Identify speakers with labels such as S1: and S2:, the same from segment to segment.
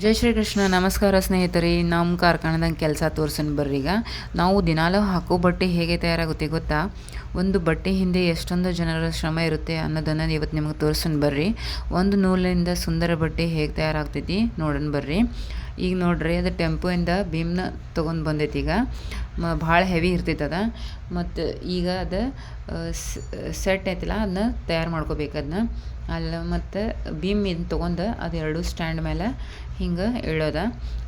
S1: ಜೈ ಶ್ರೀಕೃಷ್ಣ. ನಮಸ್ಕಾರ ಸ್ನೇಹಿತರೆ. ನಮ್ಮ ಕಾರ್ಖಾನೆದಾಗ ಕೆಲಸ ತೋರ್ಸನ್ ಬರ್ರಿ. ಈಗ ನಾವು ದಿನಾಲು ಹಾಕೋ ಬಟ್ಟೆ ಹೇಗೆ ತಯಾರಾಗುತ್ತೆ ಗೊತ್ತಾ? ಒಂದು ಬಟ್ಟೆ ಹಿಂದೆ ಎಷ್ಟೊಂದು ಜನರ ಶ್ರಮ ಇರುತ್ತೆ ಅನ್ನೋದನ್ನು ಇವತ್ತು ನಿಮಗೆ ತೋರ್ಸನ್ ಬರ್ರಿ. ಒಂದು ನೂಲಿಂದ ಸುಂದರ ಬಟ್ಟೆ ಹೇಗೆ ತಯಾರಾಗ್ತೈತಿ ನೋಡೋಣ ಬರ್ರಿ. ಈಗ ನೋಡ್ರಿ, ಅದು ಟೆಂಪೋಯಿಂದ ಭೀಮ್ನ ತೊಗೊಂಡು ಬಂದೈತಿ. ಈಗ ಭಾಳ ಹೆವಿ ಇರ್ತೈತೆ ಅದ. ಮತ್ತು ಈಗ ಅದು ಸೆಟ್ ಐತಿಲ್ಲ, ಅದನ್ನ ತಯಾರು ಮಾಡ್ಕೋಬೇಕು. ಅದನ್ನ ಅಲ್ಲ ಮತ್ತು ಭೀಮ್ ಇದನ್ನ ತೊಗೊಂಡು ಅದು ಎರಡು ಸ್ಟ್ಯಾಂಡ್ ಮೇಲೆ ಹಿಂಗೆ ಇಳೋದ.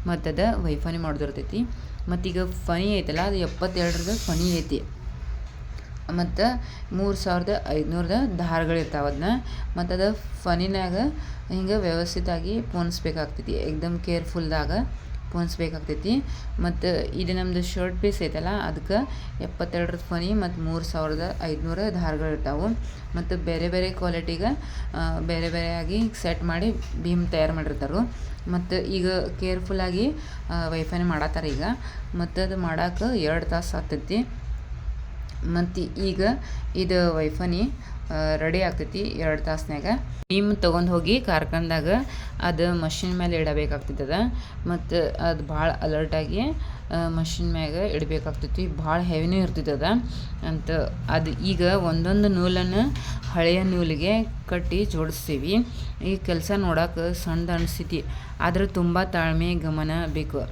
S1: ಮತ್ತು ಅದು ವೈಫನಿ ಮಾಡೋದಿರ್ತೈತಿ. ಮತ್ತೀಗ ಫನಿ ಐತಲ್ಲ, ಅದು 72ರದ ಫನಿ ಐತಿ. ಮತ್ತು 3500 ದಾರಗಳಿರ್ತಾವೆ. ಅದನ್ನ ಮತ್ತು ಅದು ಫನಿನಾಗ ಹಿಂಗೆ ವ್ಯವಸ್ಥಿತವಾಗಿ ಪೋಣಿಸ್ಬೇಕಾಗ್ತೈತಿ. ಏಕ್ದಮ್ ಕೇರ್ಫುಲ್ದಾಗ ಪೋಣಿಸ್ಬೇಕಾಗ್ತೈತಿ. ಮತ್ತು ಇದು ನಮ್ಮದು ಶರ್ಟ್ ಪೀಸ್ ಐತಲ್ಲ, ಅದಕ್ಕೆ 72ರದ ಫನಿ ಮತ್ತು 3500 ದಾರಗಳಿರ್ತಾವೆ. ಮತ್ತು ಬೇರೆ ಬೇರೆ ಕ್ವಾಲಿಟಿಗೆ ಬೇರೆ ಬೇರೆಯಾಗಿ ಸೆಟ್ ಮಾಡಿ ಭೀಮ್ ತಯಾರು ಮಾಡಿರ್ತಾರೆ. ಮತ್ತು ಈಗ ಕೇರ್ಫುಲ್ಲಾಗಿ ವೈಫನಿ ಮಾಡತ್ತಾರೆ ಈಗ. ಮತ್ತು ಅದು ಮಾಡೋಕೆ 2 ತಾಸು ಆಗ್ತೈತಿ. ಮತ್ತು ಈಗ ಇದು ವೈಫನಿ ರೆಡಿ ಆಗ್ತೈತಿ 2 ತಾಸ್ನಾಗ. ಭೀಮ್ ತೊಗೊಂಡು ಹೋಗಿ ಕಾರ್ಖಾನೆದಾಗ ಅದು ಮಷಿನ್ ಮೇಲೆ ಇಡಬೇಕಾಗ್ತೈತದ. ಮತ್ತು ಅದು ಭಾಳ ಅಲರ್ಟಾಗಿ ಮಷಿನ್ ಮ್ಯಾಗ ಇಡಬೇಕಾಗ್ತೈತಿ. ಭಾಳ ಹೆವಿನೂ ಇರ್ತೈತದ ಅಂತ. ಅದು ಈಗ ಒಂದೊಂದು ನೂಲನ್ನು ಹಳೆಯ ನೂಲಿಗೆ ಕಟ್ಟಿ ಜೋಡಿಸ್ತೀವಿ. ಈ ಕೆಲಸ ನೋಡೋಕೆ ಸಣ್ಣದು ಅನಿಸ್ತೈತಿ, ಆದರೆ ತುಂಬ ತಾಳ್ಮೆ ಗಮನ ಬೇಕು.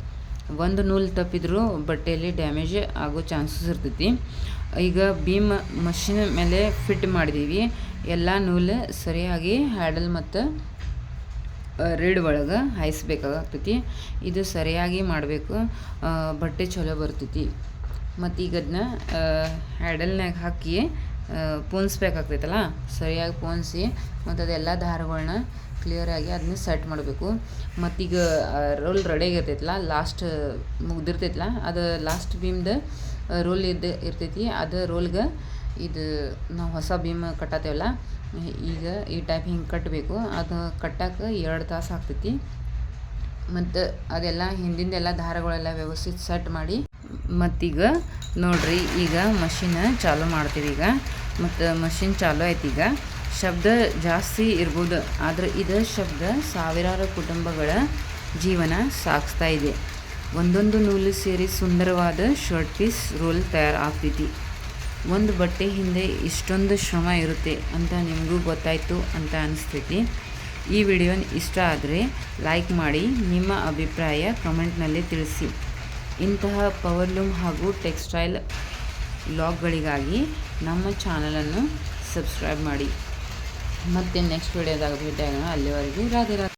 S1: ಒಂದು ನೂಲು ತಪ್ಪಿದ್ರೂ ಬಟ್ಟೆಯಲ್ಲಿ ಡ್ಯಾಮೇಜ್ ಆಗೋ ಚಾನ್ಸಸ್ ಇರ್ತೈತಿ. ಈಗ ಭೀಮ್ ಮಷಿನ್ ಮೇಲೆ ಫಿಟ್ ಮಾಡಿದ್ದೀವಿ. ಎಲ್ಲ ನೂಲು ಸರಿಯಾಗಿ ಹ್ಯಾಡಲ್ ಮತ್ತು ರೀಡ್ ಒಳಗೆ ಹಾಯಿಸ್ಬೇಕಾಗ್ತೈತಿ. ಇದು ಸರಿಯಾಗಿ ಮಾಡಬೇಕು, ಬಟ್ಟೆ ಚಲೋ ಬರ್ತೈತಿ. ಮತ್ತು ಈಗ ಅದನ್ನ ಹ್ಯಾಡಲ್ನಾಗ ಹಾಕಿ ಪೋಣಿಸ್ಬೇಕಾಗ್ತೈತಲ್ಲ, ಸರಿಯಾಗಿ ಪೋಣಿಸಿ ಮತ್ತು ಅದೆಲ್ಲ ದಾರಗಳನ್ನ ಕ್ಲಿಯರಾಗಿ ಅದನ್ನ ಸೆಟ್ ಮಾಡಬೇಕು. ಮತ್ತೀಗ ರೋಲ್ ರೆಡಿ ಆಗಿರ್ತೈತಲ್ಲ, ಲಾಸ್ಟ್ ಮುಗ್ದಿರ್ತೈತಲ್ಲ, ಅದು ಲಾಸ್ಟ್ ಭೀಮ್ದು ರೋಲ್ ಇರ್ತೈತಿ. ಅದು ರೋಲ್ಗೆ ಇದು ನಾವು ಹೊಸ ಭೀಮ್ ಕಟ್ಟತ್ತೇವಲ್ಲ, ಈಗ ಈ ಟೈಪ್ ಹಿಂಗೆ ಕಟ್ಟಬೇಕು. ಅದು ಕಟ್ಟಕ್ಕೆ 2 ತಾಸು ಆಗ್ತೈತಿ. ಮತ್ತು ಅದೆಲ್ಲ ಹಿಂದಿಂದೆಲ್ಲ ದಾರಗಳೆಲ್ಲ ವ್ಯವಸ್ಥಿತ ಸೆಟ್ ಮಾಡಿ ಮತ್ತೀಗ ನೋಡ್ರಿ, ಈಗ ಮಷಿನ್ ಚಾಲೂ ಮಾಡ್ತೀವಿ ಈಗ. ಮತ್ತು ಮಷಿನ್ ಚಾಲೂ ಐತಿ. ಈಗ ಶಬ್ದ ಜಾಸ್ತಿ ಇರ್ಬೋದು, ಆದರೆ ಇದು ಶಬ್ದ ಸಾವಿರಾರು ಕುಟುಂಬಗಳ ಜೀವನ ಸಾಗಿಸ್ತಾ ಇದೆ. ಒಂದೊಂದು ನೂಲು ಸೇರಿ ಸುಂದರವಾದ ಶರ್ಟ್ ಪೀಸ್ ರೋಲ್ ತಯಾರು ಆಗ್ತೈತಿ. ಒಂದು ಬಟ್ಟೆ ಹಿಂದೆ ಇಷ್ಟೊಂದು ಶ್ರಮ ಇರುತ್ತೆ ಅಂತ ನಿಮಗೂ ಗೊತ್ತಾಯಿತು ಅಂತ ಅನಿಸ್ತೈತಿ. ಈ ವಿಡಿಯೋ ಇಷ್ಟ ಆದರೆ ಲೈಕ್ ಮಾಡಿ, ನಿಮ್ಮ ಅಭಿಪ್ರಾಯ ಕಮೆಂಟ್ನಲ್ಲಿ ತಿಳಿಸಿ. ಇಂತಹ ಪವರ್ಲೂಮ್ ಹಾಗೂ ಟೆಕ್ಸ್ಟೈಲ್ ವ್ಲಾಗ್ಗಳಿಗಾಗಿ ನಮ್ಮ ಚಾನಲನ್ನು ಸಬ್ಸ್ಕ್ರೈಬ್ ಮಾಡಿ. ಮತ್ತು ನೆಕ್ಸ್ಟ್ ವಿಡಿಯೋದಾಗ ಭೇಟಿಯಾಗೋಣ. ಅಲ್ಲಿವರೆಗೂ ರಾಧೆ ರಾಧೆ.